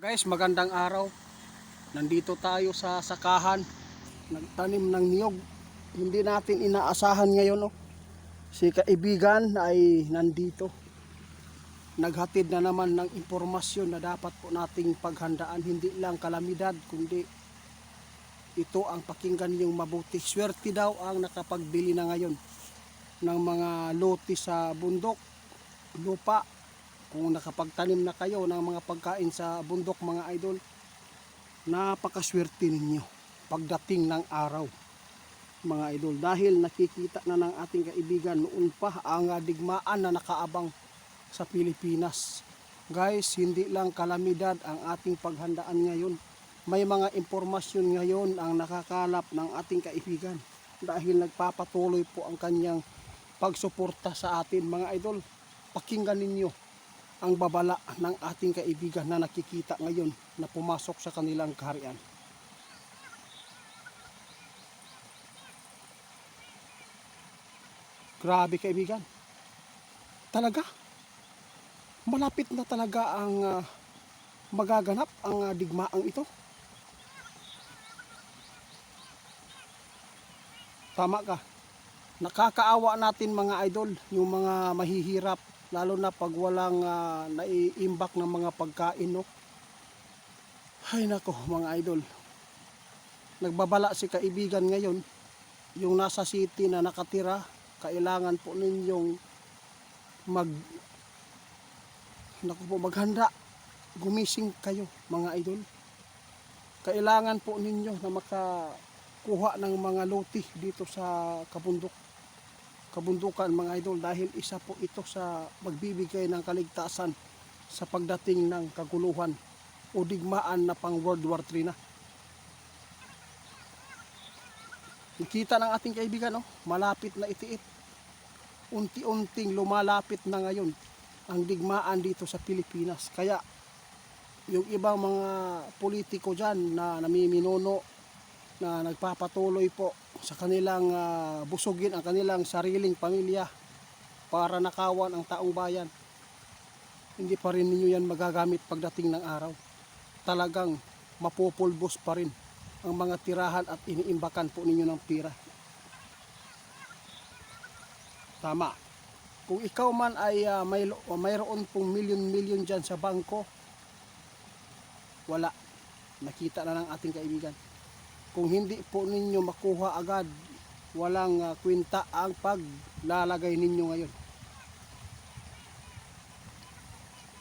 Guys, magandang araw. Nandito tayo sa sakahan. Nagtanim ng niyog. Hindi natin inaasahan ngayon. Oh. Si kaibigan ay nandito. Naghatid na naman ng impormasyon na dapat po nating paghandaan. Hindi lang kalamidad, kundi ito ang pakinggan niyong mabuti. Swerte daw ang nakapagbili na ngayon ng mga lote sa bundok, lupa. Kung nakapagtanim na kayo ng mga pagkain sa bundok mga idol, napakaswerte ninyo pagdating ng araw mga idol, dahil nakikita na ng ating kaibigan noon pa ang digmaan na nakaabang sa Pilipinas. Guys, hindi lang kalamidad ang ating paghandaan ngayon, may mga impormasyon ngayon ang nakakalap ng ating kaibigan dahil nagpapatuloy po ang kanyang pagsuporta sa atin mga idol. Pakinggan ninyo ang babala ng ating kaibigan na nakikita ngayon na pumasok sa kanilang kaharian. Grabe kaibigan. Talaga, malapit na talaga ang magaganap ang digmaang ito. Tama ka. Nakakaawa natin mga idol, yung mga mahihirap, lalo na pag walang naiimbak ng mga pagkain, no? Ay nako mga idol, nagbabala si kaibigan ngayon, yung nasa city na nakatira, kailangan po ninyong maghanda, gumising kayo mga idol. Kailangan po ninyo na makakuha ng mga lote dito sa kabundukan mga idol, dahil isa po ito sa magbibigay ng kaligtasan sa pagdating ng kaguluhan o digmaan na pang World War III na. Nakita ng ating kaibigan, oh, malapit na itiit. Unti-unting lumalapit na ngayon ang digmaan dito sa Pilipinas. Kaya yung ibang mga politiko dyan na namiminuno, na nagpapatuloy po sa kanilang busugin ang kanilang sariling pamilya para nakawan ang taong bayan, hindi pa rin ninyo yan magagamit pagdating ng araw. Talagang mapupulbos pa rin ang mga tirahan at iniimbakan po ninyo ng pira. Tama. Kung ikaw man ay mayroon pong milyon-milyon dyan sa bangko, wala. Nakita na ng ating kaibigan. Kung hindi po ninyo makuha agad, walang kwenta ang paglalagay ninyo ngayon.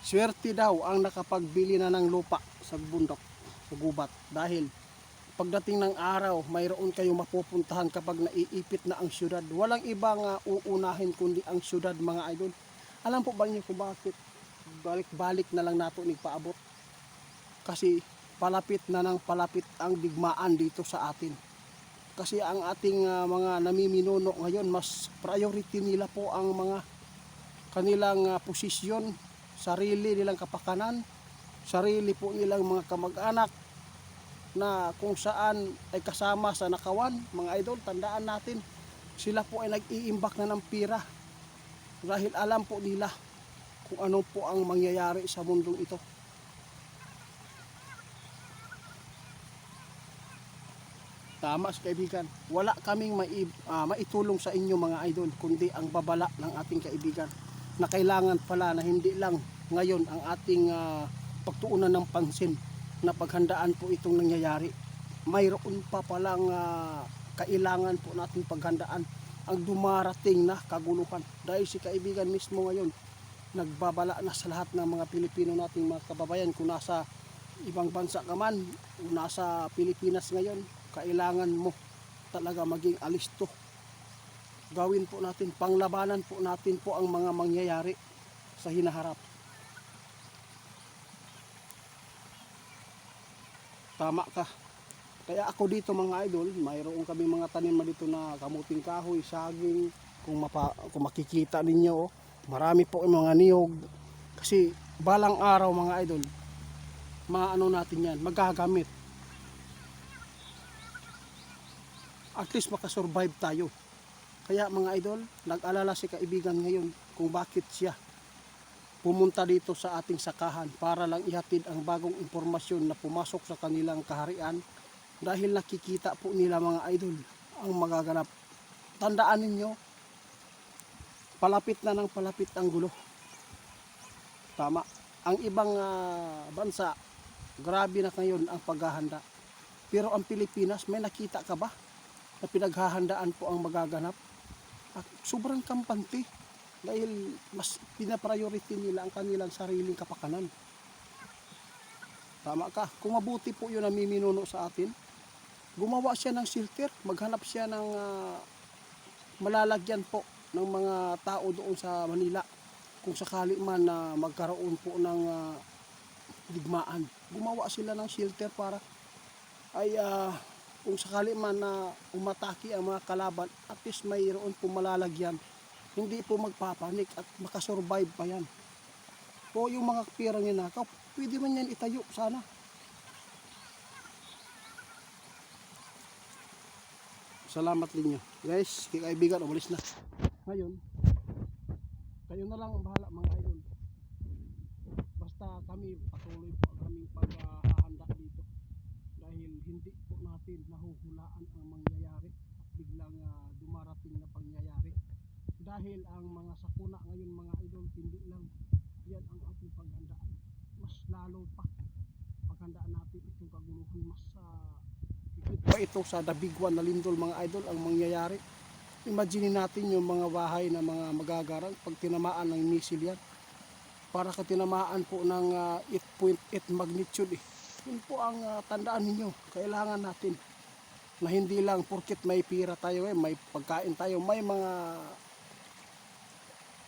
Swerte daw ang nakapagbili na ng lupa sa bundok, sa gubat, dahil pagdating ng araw, mayroon kayong mapupuntahan kapag naiipit na ang syudad. Walang ibang uunahin kundi ang syudad mga idol. Alam po ba niyo kung bakit balik-balik na lang nato nagpaabot? Kasi palapit na ng palapit ang digmaan dito sa atin. Kasi ang ating mga namiminuno ngayon, mas priority nila po ang mga kanilang posisyon, sarili nilang kapakanan, sarili po nilang mga kamag-anak na kung saan ay kasama sa nakawan. Mga idol, tandaan natin, sila po ay nag-iimbak na ng pira dahil alam po nila kung ano po ang mangyayari sa mundong ito. Tama sa kaibigan, wala kaming maitulong sa inyo mga idol, kundi ang babala ng ating kaibigan na kailangan pala na hindi lang ngayon ang ating pagtuunan ng pansin na paghandaan po itong nangyayari. Mayroon pa palang kailangan po natin paghandaan ang dumarating na kaguluhan, dahil si kaibigan mismo ngayon nagbabala na sa lahat ng mga Pilipino nating mga kababayan, kung nasa ibang bansa ka man o nasa Pilipinas ngayon, kailangan mo talaga maging alisto. Gawin po natin, panglabanan po natin po ang mga mangyayari sa hinaharap. Tama ka. Kaya ako dito mga idol, mayroon kami mga tanim dito na kamuting kahoy, saging. Kung makikita ninyo, oh, marami po yung mga niyog. Kasi balang araw mga idol, maano natin yan, magagamit. At least makasurvive tayo. Kaya mga idol, nag-alala si kaibigan ngayon kung bakit siya pumunta dito sa ating sakahan para lang ihatid ang bagong impormasyon na pumasok sa kanilang kaharian dahil nakikita po nila mga idol ang magaganap. Tandaan ninyo, palapit na ng palapit ang gulo. Tama. Ang ibang bansa, grabe na ngayon ang paghahanda. Pero ang Pilipinas, may nakita ka ba na pinaghahandaan po ang magaganap? At sobrang kampante dahil mas pinapriority nila ang kanilang sariling kapakanan. Tama ka. Kung mabuti po yun ang miminuno sa atin, gumawa siya ng shelter, maghanap siya ng malalagyan po ng mga tao doon sa Manila. Kung sakali man na magkaroon po ng digmaan, gumawa sila ng shelter para ay kung sakali man na umatake ang mga kalaban, at least mayroon po malalagyan. Hindi po magpapanik at makasurvive pa yan. Po yung mga pirang ninakaw, pwede man yan itayo sana. Salamat ninyo. Guys, kaibigan, umalis na. Ngayon, kayo na lang ang bahala mga idol. Basta kami patuloy po ang aming paghahanda dito. Dahil hindi po natin nahuhulaan ang mangyayari at biglang dumarating na pangyayari. Dahil ang mga sakuna ngayon mga idol, hindi lang yan ang ating paghandaan. Mas lalo pa paghandaan natin itong kaguluhan, mas pa ito sa Dabiguan na Lindol mga idol ang mangyayari. Imagine natin yung mga bahay na mga magagarang pag tinamaan ng missile yan. Para ka tinamaan po ng 8.8 magnitude eh. Yun po ang tandaan ninyo. Kailangan natin na hindi lang porket may pira tayo may pagkain tayo, may mga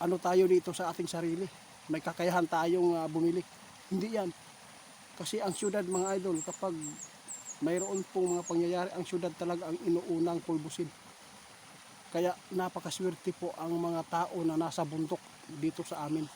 ano tayo dito sa ating sarili. May kakayahan tayong bumili. Hindi yan. Kasi ang syudad mga idol, kapag mayroon pong mga pangyayari, ang syudad talaga ang inuunang pulbusin. Kaya napakaswerte po ang mga tao na nasa bundok dito sa amin.